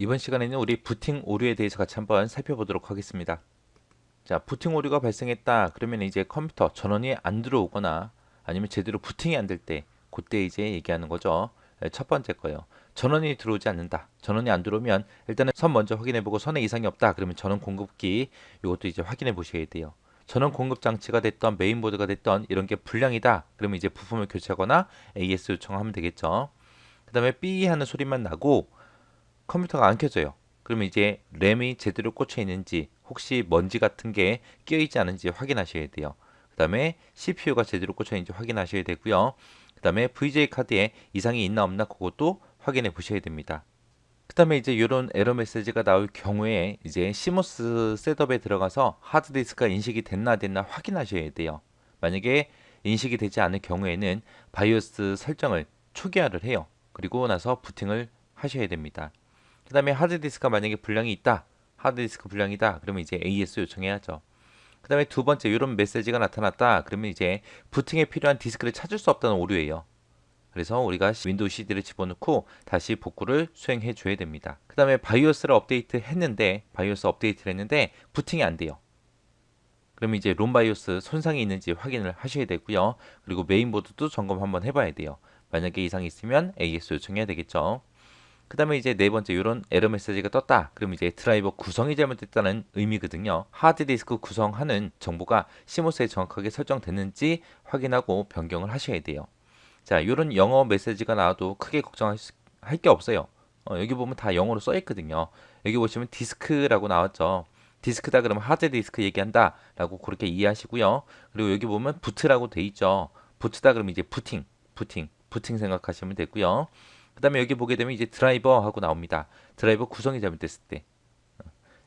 이번 시간에는 우리 부팅 오류에 대해서 같이 한번 살펴보도록 하겠습니다. 자, 부팅 오류가 발생했다. 그러면 이제 컴퓨터 전원이 안 들어오거나 아니면 제대로 부팅이 안 될 때, 그때 이제 얘기하는 거죠. 첫 번째 거요. 전원이 들어오지 않는다. 전원이 안 들어오면 일단은 선 먼저 확인해보고 선에 이상이 없다. 그러면 전원 공급기 이것도 이제 확인해 보셔야 돼요. 전원 공급 장치가 됐던 메인보드가 됐던 이런 게 불량이다. 그러면 이제 부품을 교체하거나 AS 요청하면 되겠죠. 그 다음에 삐 하는 소리만 나고 컴퓨터가 안 켜져요. 그러면 이제 램이 제대로 꽂혀 있는지 혹시 먼지 같은 게 끼어 있지 않은지 확인하셔야 돼요. 그 다음에 CPU가 제대로 꽂혀 있는지 확인하셔야 되고요. 그 다음에 VGA 카드에 이상이 있나 없나 그것도 확인해 보셔야 됩니다. 그 다음에 이제 이런 에러 메시지가 나올 경우에 이제 시모스 셋업에 들어가서 하드디스크가 인식이 됐나 안 됐나 확인하셔야 돼요. 만약에 인식이 되지 않을 경우에는 바이오스 설정을 초기화를 해요. 그리고 나서 부팅을 하셔야 됩니다. 그 다음에 하드디스크가 만약에 불량이 있다. 하드디스크 불량이다. 그러면 이제 AS 요청해야죠. 그 다음에 두 번째 이런 메시지가 나타났다. 그러면 이제 부팅에 필요한 디스크를 찾을 수 없다는 오류예요. 그래서 우리가 윈도우 CD를 집어넣고 다시 복구를 수행해 줘야 됩니다. 그 다음에 바이오스를 바이오스 업데이트를 했는데 부팅이 안 돼요. 그러면 이제 롬 바이오스 손상이 있는지 확인을 하셔야 되고요. 그리고 메인보드도 점검 한번 해봐야 돼요. 만약에 이상이 있으면 AS 요청해야 되겠죠. 그 다음에 이제 네 번째 이런 에러 메시지가 떴다. 그럼 이제 드라이버 구성이 잘못됐다는 의미거든요. 하드디스크 구성하는 정보가 시모스에 정확하게 설정됐는지 확인하고 변경을 하셔야 돼요. 자, 이런 영어 메시지가 나와도 크게 걱정할 게 없어요. 여기 보면 다 영어로 써 있거든요. 여기 보시면 디스크라고 나왔죠. 디스크다 그러면 하드디스크 얘기한다 라고 그렇게 이해하시고요. 그리고 여기 보면 부트라고 돼 있죠. 부트다 그러면 이제 부팅 생각하시면 되고요. 그 다음에 여기 보게 되면 이제 드라이버 하고 나옵니다. 드라이버 구성이 잘못됐을 때.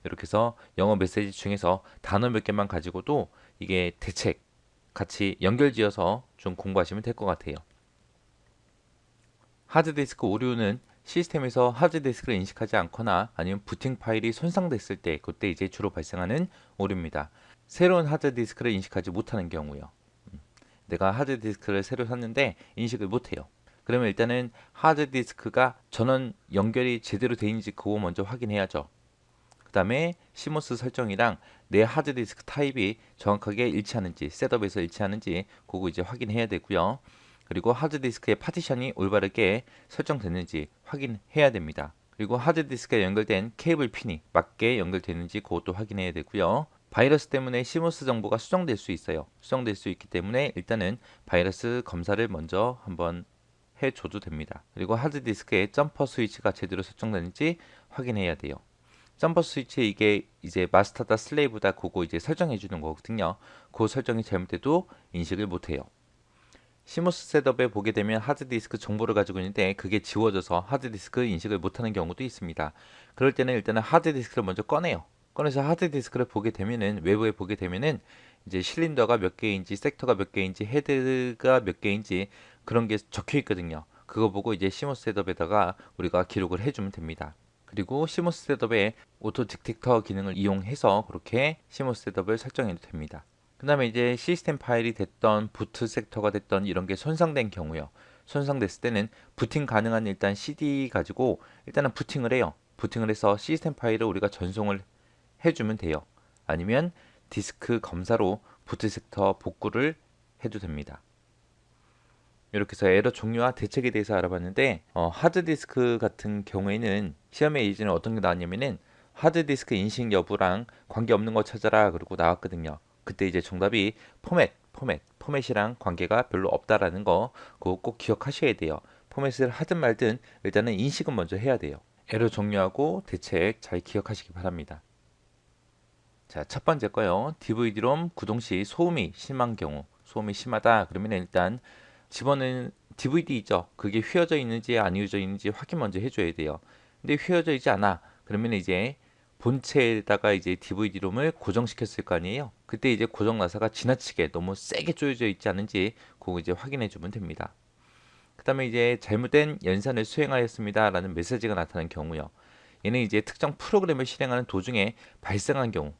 이렇게 해서 영어 메시지 중에서 단어 몇 개만 가지고도 이게 대책 같이 연결지어서 좀 공부하시면 될 것 같아요. 하드디스크 오류는 시스템에서 하드디스크를 인식하지 않거나 아니면 부팅 파일이 손상됐을 때 그때 이제 주로 발생하는 오류입니다. 새로운 하드디스크를 인식하지 못하는 경우요. 내가 하드디스크를 새로 샀는데 인식을 못해요. 그러면 일단은 하드디스크가 전원 연결이 제대로 되어 있는지 그거 먼저 확인해야죠. 그 다음에 시모스 설정이랑 내 하드디스크 타입이 정확하게 일치하는지 셋업에서 일치하는지 그거 이제 확인해야 되고요. 그리고 하드디스크의 파티션이 올바르게 설정됐는지 확인해야 됩니다. 그리고 하드디스크에 연결된 케이블 핀이 맞게 연결되는지 그것도 확인해야 되고요. 바이러스 때문에 시모스 정보가 수정될 수 있어요. 수정될 수 있기 때문에 일단은 바이러스 검사를 먼저 한번 해줘도 됩니다. 그리고 하드디스크에 점퍼 스위치가 제대로 설정되는지 확인해야 돼요. 점퍼 스위치 이게 이제 마스터다 슬레이브다 그거 이제 설정해 주는 거거든요. 그 설정이 잘못돼도 인식을 못해요. 시모스 셋업에 보게 되면 하드디스크 정보를 가지고 있는데 그게 지워져서 하드디스크 인식을 못하는 경우도 있습니다. 그럴 때는 일단은 하드디스크를 먼저 꺼내요. 꺼내서 하드디스크를 보게 되면은 외부에 보게 되면은 이제 실린더가 몇 개인지 섹터가 몇 개인지 헤드가 몇 개인지 그런 게 적혀 있거든요. 그거 보고 이제 시모스 셋업에다가 우리가 기록을 해주면 됩니다. 그리고 시모스 셋업에 오토 디텍터 기능을 이용해서 그렇게 시모스 셋업을 설정해도 됩니다. 그 다음에 이제 시스템 파일이 됐던 부트 섹터가 됐던 이런 게 손상된 경우요. 손상됐을 때는 부팅 가능한 일단 CD 가지고 일단은 부팅을 해요. 부팅을 해서 시스템 파일을 우리가 전송을 해주면 돼요. 아니면 디스크 검사로 부트 섹터 복구를 해도 됩니다. 이렇게 해서 에러 종류와 대책에 대해서 알아봤는데 하드디스크 같은 경우에는 시험에 예전에 어떤 게 나왔냐면은 하드디스크 인식 여부랑 관계없는 거 찾아라 그러고 나왔거든요. 그때 이제 정답이 포맷이랑 관계가 별로 없다라는 거 그거 꼭 기억하셔야 돼요. 포맷을 하든 말든 일단은 인식은 먼저 해야 돼요. 에러 종류하고 대책 잘 기억하시기 바랍니다. 자, 첫 번째 거요. DVD롬 구동 시 소음이 심한 경우, 소음이 심하다 그러면 일단 집어넣은 DVD 있죠. 그게 휘어져 있는지 안 휘어져 있는지 확인 먼저 해줘야 돼요. 근데 휘어져 있지 않아. 그러면 이제 본체에다가 이제 DVD롬을 고정시켰을 거 아니에요. 그때 이제 고정 나사가 지나치게 너무 세게 조여져 있지 않은지 그거 이제 확인해 주면 됩니다. 그 다음에 이제 잘못된 연산을 수행하였습니다 라는 메시지가 나타나는 경우요. 얘는 이제 특정 프로그램을 실행하는 도중에 발생한 경우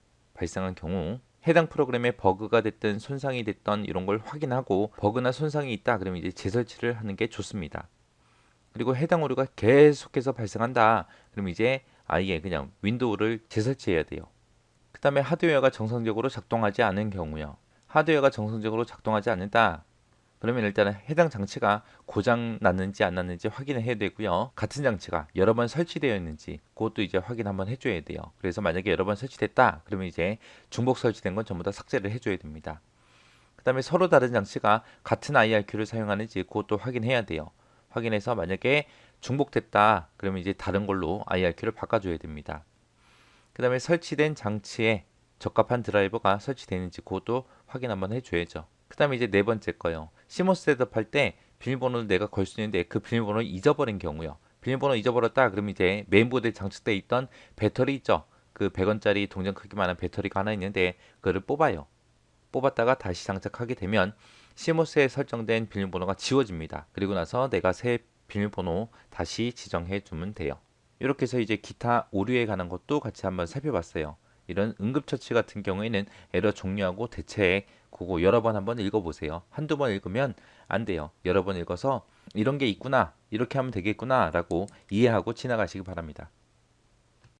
해당 프로그램에 버그가 됐든 손상이 됐던 이런 걸 확인하고 버그나 손상이 있다 그러면 이제 재설치를 하는 게 좋습니다. 그리고 해당 오류가 계속해서 발생한다 그럼 이제 아예 그냥 윈도우를 재설치해야 돼요. 그 다음에 하드웨어가 정상적으로 작동하지 않은 경우요. 하드웨어가 정상적으로 작동하지 않는다. 그러면 일단은 해당 장치가 고장 났는지 안 났는지 확인을 해야 되고요. 같은 장치가 여러 번 설치되어 있는지 그것도 이제 확인 한번 해줘야 돼요. 그래서 만약에 여러 번 설치됐다 그러면 이제 중복 설치된 건 전부 다 삭제를 해줘야 됩니다. 그 다음에 서로 다른 장치가 같은 IRQ를 사용하는지 그것도 확인해야 돼요. 확인해서 만약에 중복됐다 그러면 이제 다른 걸로 IRQ를 바꿔줘야 됩니다. 그 다음에 설치된 장치에 적합한 드라이버가 설치되는지 그것도 확인 한번 해줘야죠. 그 다음에 이제 네 번째 거요. 시모스 셋업할 때 비밀번호를 내가 걸 수 있는데 그 비밀번호를 잊어버린 경우요. 비밀번호 잊어버렸다 그러면 이제 메인보드에 장착되어 있던 배터리 있죠. 그 100원짜리 동전 크기만한 배터리가 하나 있는데 그거를 뽑아요. 뽑았다가 다시 장착하게 되면 시모스에 설정된 비밀번호가 지워집니다. 그리고 나서 내가 새 비밀번호 다시 지정해 주면 돼요. 이렇게 해서 이제 기타 오류에 관한 것도 같이 한번 살펴봤어요. 이런 응급처치 같은 경우에는 에러 종료하고 대책 그거 여러 번 한번 읽어보세요. 한두 번 읽으면 안 돼요. 여러 번 읽어서 이런 게 있구나, 이렇게 하면 되겠구나 라고 이해하고 지나가시기 바랍니다.